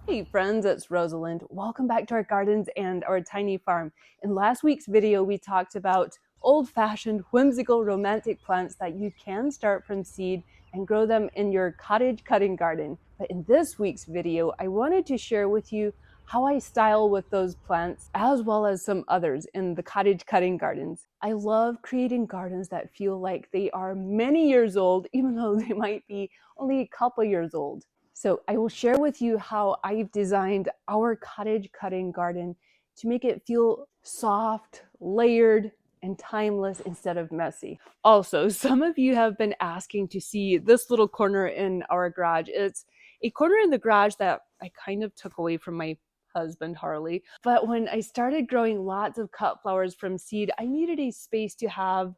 Hey friends, it's Rosalind. Welcome back to our gardens and our tiny farm. In last week's video, we talked about old-fashioned, whimsical, romantic plants that you can start from seed and grow them in your cottage cutting garden. But in this week's video, I wanted to share with you how I style with those plants, as well as some others in the cottage cutting gardens. I love creating gardens that feel like they are many years old, even though they might be only a couple years old. So I will share with you how I've designed our cottage cutting garden to make it feel soft, layered, and timeless instead of messy. Also, some of you have been asking to see this little corner in our garage. It's a corner in the garage that I kind of took away from my husband, Harley. But when I started growing lots of cut flowers from seed, I needed a space to have,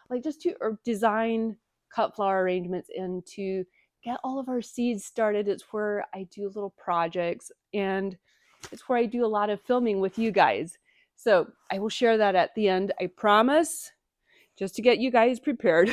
like, just to design cut flower arrangements and to get all of our seeds started. It's where I do little projects, and it's where I do a lot of filming with you guys. So I will share that at the end, I promise, just to get you guys prepared.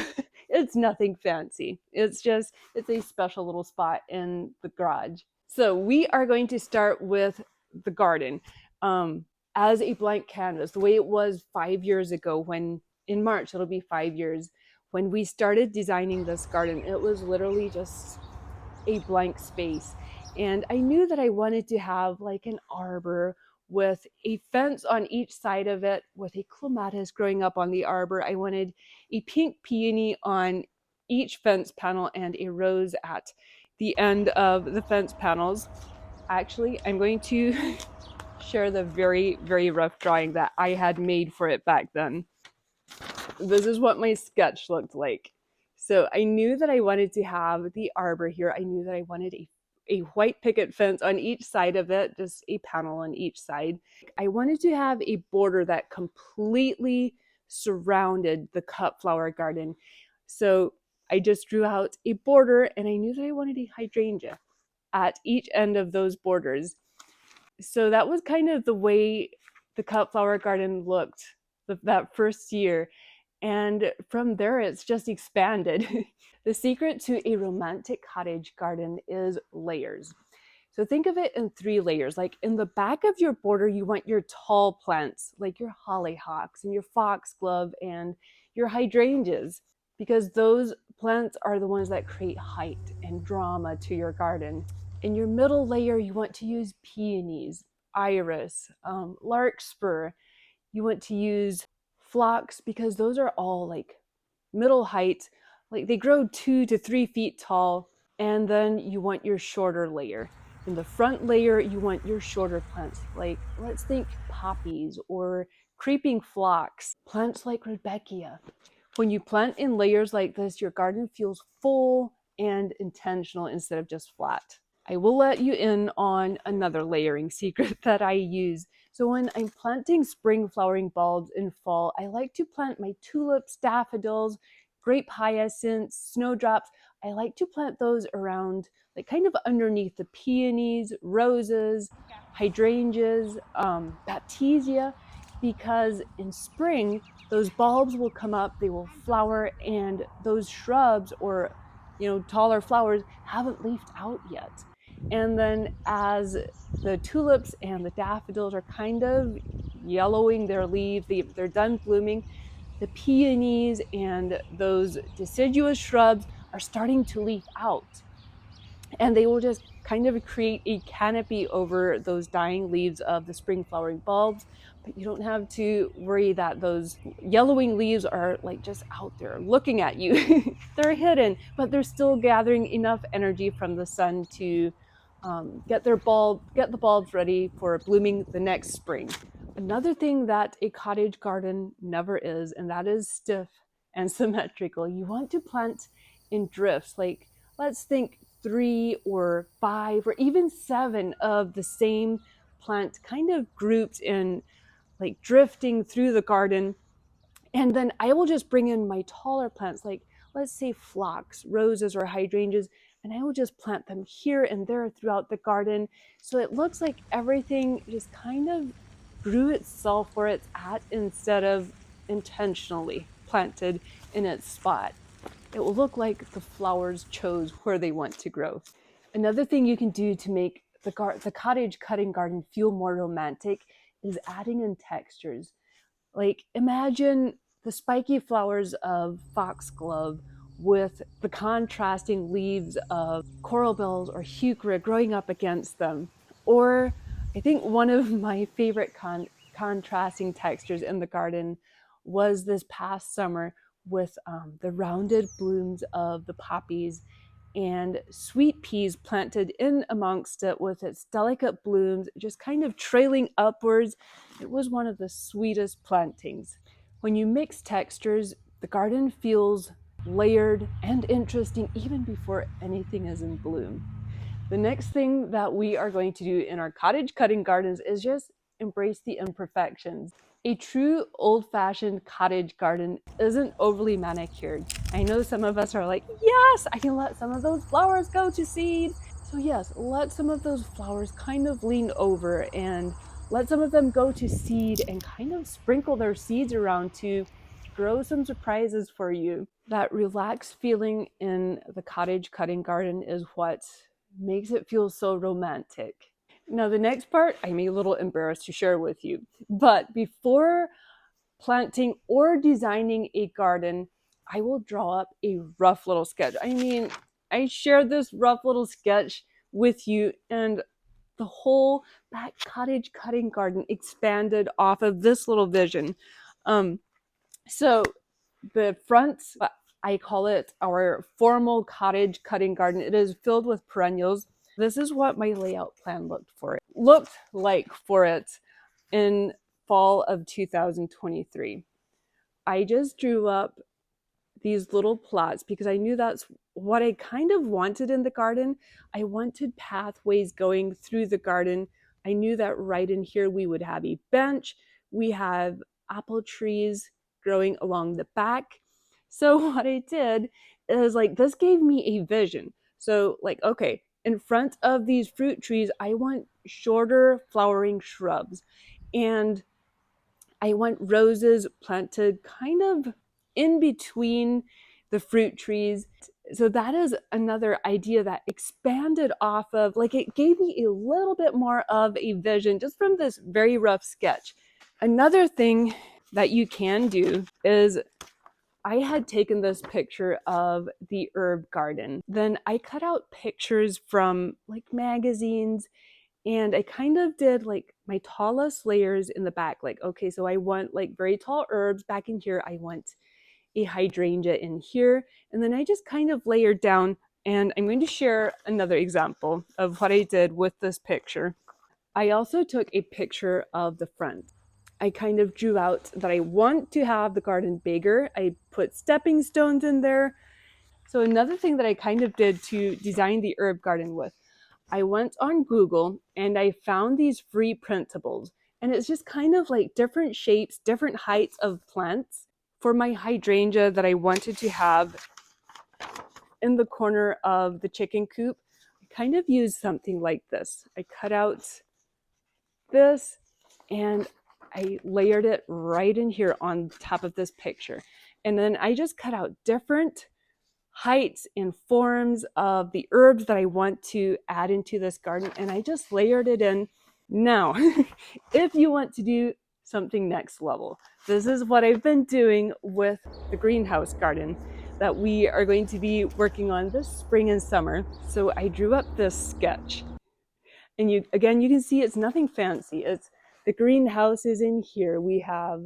It's nothing fancy. It's a special little spot in the garage. So we are going to start with the garden as a blank canvas, the way it was 5 years ago. When in March, it'll be 5 years. When we started designing this garden, it was literally just a blank space. And I knew that I wanted to have like an arbor with a fence on each side of it with a clematis growing up on the arbor. I wanted a pink peony on each fence panel and a rose at the end of the fence panels. Actually, I'm going to share the very, very rough drawing that I had made for it back then. This is what my sketch looked like. So I knew that I wanted to have the arbor here. I knew that I wanted a white picket fence on each side of it, just a panel on each side. I wanted to have a border that completely surrounded the cut flower garden. So I just drew out a border, and I knew that I wanted a hydrangea at each end of those borders. So that was kind of the way the cut flower garden looked that first year. And from there, it's just expanded. The secret to a romantic cottage garden is layers. So think of it in 3 layers. Like in the back of your border, you want your tall plants, like your hollyhocks and your foxglove and your hydrangeas, because those plants are the ones that create height and drama to your garden. In your middle layer, you want to use peonies, iris, larkspur. You want to use phlox, because those are all like middle height, like they grow 2 to 3 feet tall. And then you want your shorter layer. In the front layer, you want your shorter plants, like let's think poppies or creeping phlox, plants like rudbeckia. When you plant in layers like this, your garden feels full and intentional instead of just flat. I will let you in on another layering secret that I use. So when I'm planting spring flowering bulbs in fall, I like to plant my tulips, daffodils, grape hyacinths, snowdrops. I like to plant those around, like kind of underneath the peonies, roses, hydrangeas, baptisia, because in spring, those bulbs will come up, they will flower, and those shrubs or taller flowers haven't leafed out yet. And then as the tulips and the daffodils are kind of yellowing their leaves, they're done blooming, the peonies and those deciduous shrubs are starting to leaf out. And they will just kind of create a canopy over those dying leaves of the spring flowering bulbs. But you don't have to worry that those yellowing leaves are like just out there looking at you. They're hidden, but they're still gathering enough energy from the sun to get the bulbs ready for blooming the next spring. Another thing that a cottage garden never is, and that is stiff and symmetrical. You want to plant in drifts, like let's think 3 or 5 or even 7 of the same plant kind of grouped in, like drifting through the garden. And then I will just bring in my taller plants, like let's say phlox, roses, or hydrangeas, and I will just plant them here and there throughout the garden. So it looks like everything just kind of grew itself where it's at instead of intentionally planted in its spot. it will look like the flowers chose where they want to grow. Another thing you can do to make the cottage cutting garden feel more romantic is adding in textures. Like imagine the spiky flowers of foxglove with the contrasting leaves of coral bells or heuchera growing up against them. Or I think one of my favorite contrasting textures in the garden was this past summer with the rounded blooms of the poppies and sweet peas planted in amongst it with its delicate blooms just kind of trailing upwards. It was one of the sweetest plantings. When you mix textures, the garden feels layered and interesting even before anything is in bloom. The next thing that we are going to do in our cottage cutting gardens is just embrace the imperfections. A true old-fashioned cottage garden isn't overly manicured. I know some of us are like, yes, I can let some of those flowers go to seed. So yes, let some of those flowers kind of lean over and let some of them go to seed and kind of sprinkle their seeds around to grow some surprises for you. That relaxed feeling in the cottage cutting garden is what makes it feel so romantic. Now, the next part, I'm a little embarrassed to share with you, but before planting or designing a garden, I will draw up a rough little sketch. I mean, I shared this rough little sketch with you, and the whole back cottage cutting garden expanded off of this little vision. So the front, I call it our formal cottage cutting garden. It is filled with perennials. This is what my layout plan looked like for it in fall of 2023. I just drew up these little plots because I knew that's what I kind of wanted in the garden. I wanted pathways going through the garden. I knew that right in here we would have a bench. We have apple trees growing along the back. So what I did is like, this gave me a vision. So like, okay, in front of these fruit trees, I want shorter flowering shrubs. And I want roses planted kind of in between the fruit trees. So that is another idea that expanded off of, like, it gave me a little bit more of a vision just from this very rough sketch. Another thing that you can do is, I had taken this picture of the herb garden. Then I cut out pictures from like magazines, and I kind of did like my tallest layers in the back. Like, okay, so I want like very tall herbs back in here. I want a hydrangea in here. And then I just kind of layered down, and I'm going to share another example of what I did with this picture. I also took a picture of the front. I kind of drew out that I want to have the garden bigger. I put stepping stones in there. So another thing that I kind of did to design the herb garden with, I went on Google and I found these free printables. And it's just kind of like different shapes, different heights of plants. For my hydrangea that I wanted to have in the corner of the chicken coop, I kind of used something like this. I cut out this and I layered it right in here on top of this picture. And then I just cut out different heights and forms of the herbs that I want to add into this garden, and I just layered it in. Now, if you want to do something next level, this is what I've been doing with the greenhouse garden that we are going to be working on this spring and summer. So I drew up this sketch, and you can see it's nothing fancy. It's the greenhouse is in here. We have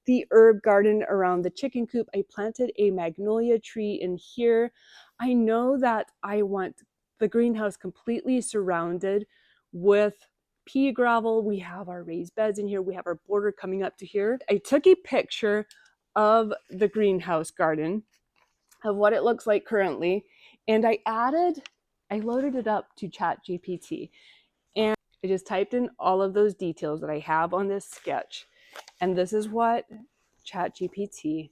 the herb garden around the chicken coop. I planted a magnolia tree in here. I know that I want the greenhouse completely surrounded with pea gravel. We have our raised beds in here. We have our border coming up to here. I took a picture of the greenhouse garden, of what it looks like currently, and I loaded it up to ChatGPT. And I just typed in all of those details that I have on this sketch. And this is what ChatGPT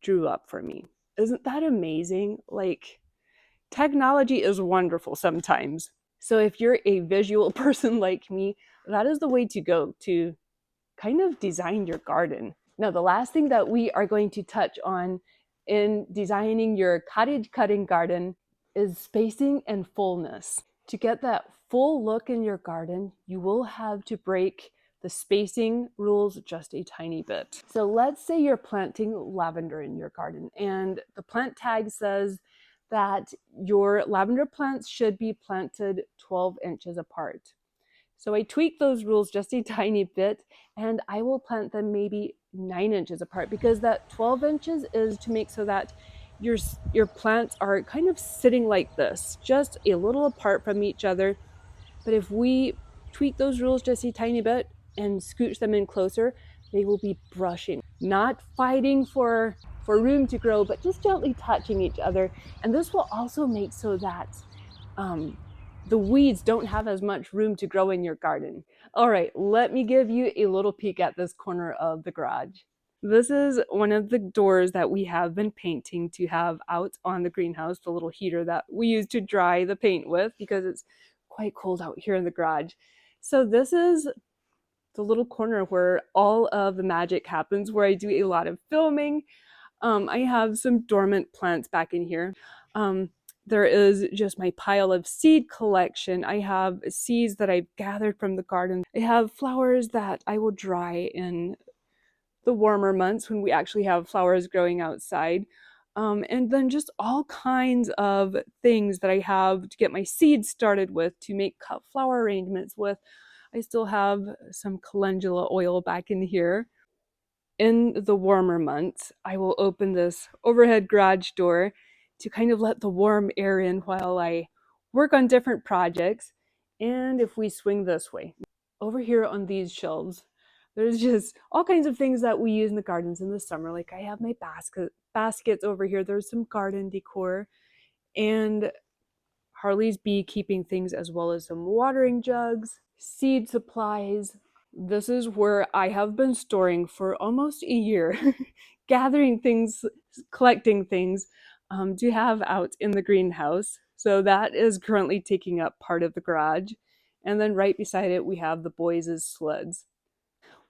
drew up for me. Isn't that amazing? Like, technology is wonderful sometimes. So if you're a visual person like me, that is the way to go to kind of design your garden. Now, the last thing that we are going to touch on in designing your cottage cutting garden is spacing and fullness. To get that full look in your garden, you will have to break the spacing rules just a tiny bit. So let's say you're planting lavender in your garden and the plant tag says that your lavender plants should be planted 12 inches apart. So I tweak those rules just a tiny bit and I will plant them maybe 9 inches apart, because that 12 inches is to make so that your plants are kind of sitting like this, just a little apart from each other. But if we tweak those rules just a tiny bit and scooch them in closer, they will be brushing, not fighting for room to grow, but just gently touching each other. And this will also make so that the weeds don't have as much room to grow in your garden. All right, let me give you a little peek at this corner of the garage. This is one of the doors that we have been painting to have out on the greenhouse, the little heater that we use to dry the paint with because it's quite cold out here in the garage. So this is the little corner where all of the magic happens, where I do a lot of filming. I have some dormant plants back in here. There is just my pile of seed collection. I have seeds that I've gathered from the garden. I have flowers that I will dry in the warmer months when we actually have flowers growing outside. And then just all kinds of things that I have to get my seeds started with, to make cut flower arrangements with. I still have some calendula oil back in here. In the warmer months, I will open this overhead garage door to kind of let the warm air in while I work on different projects. And if we swing this way, over here on these shelves, there's just all kinds of things that we use in the gardens in the summer. Like I have my baskets over here. There's some garden decor and Harley's beekeeping things, as well as some watering jugs, seed supplies. This is where I have been storing for almost a year, gathering things, collecting things to have out in the greenhouse. So that is currently taking up part of the garage. And then right beside it, we have the boys' sleds.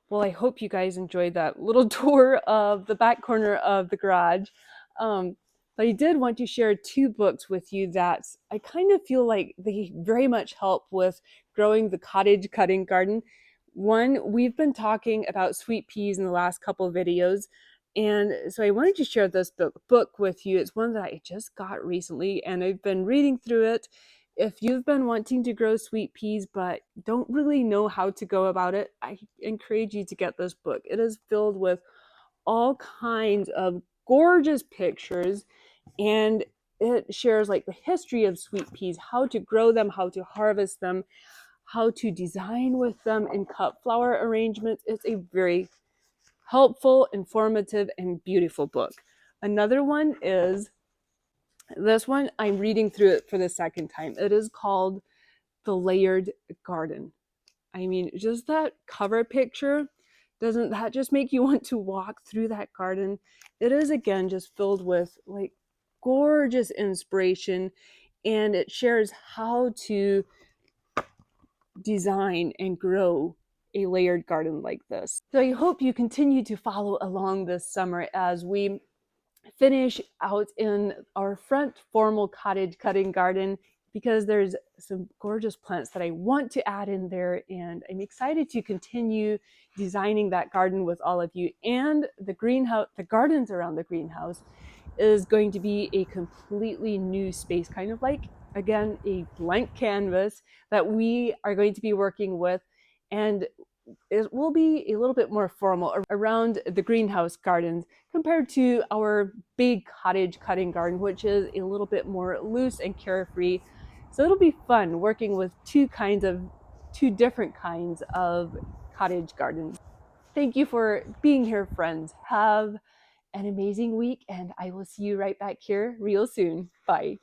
Well, I hope you guys enjoyed that little tour of the back corner of the garage. But I did want to share two books with you that I kind of feel like they very much help with growing the cottage cutting garden. One, we've been talking about sweet peas in the last couple of videos, and so I wanted to share this book with you. It's one that I just got recently, and I've been reading through it. If you've been wanting to grow sweet peas but don't really know how to go about it, I encourage you to get this book. It is filled with all kinds of gorgeous pictures, and it shares like the history of sweet peas, how to grow them, how to harvest them, how to design with them in cut flower arrangements. It's a very helpful, informative, and beautiful book. Another one is this one. I'm reading through it for the second time. It is called The Layered Garden. I mean, just that cover picture, doesn't that just make you want to walk through that garden? It is, again, just filled with like gorgeous inspiration, and it shares how to design and grow a layered garden like this. So I hope you continue to follow along this summer as we finish out in our front formal cottage cutting garden, because there's some gorgeous plants that I want to add in there, and I'm excited to continue designing that garden with all of you. And the greenhouse, the gardens around the greenhouse, is going to be a completely new space, kind of like, again, a blank canvas that we are going to be working with, and it will be a little bit more formal around the greenhouse gardens compared to our big cottage cutting garden, which is a little bit more loose and carefree. So it'll be fun working with two different kinds of cottage gardens. Thank you for being here, friends. Have an amazing week, and I will see you right back here real soon. Bye.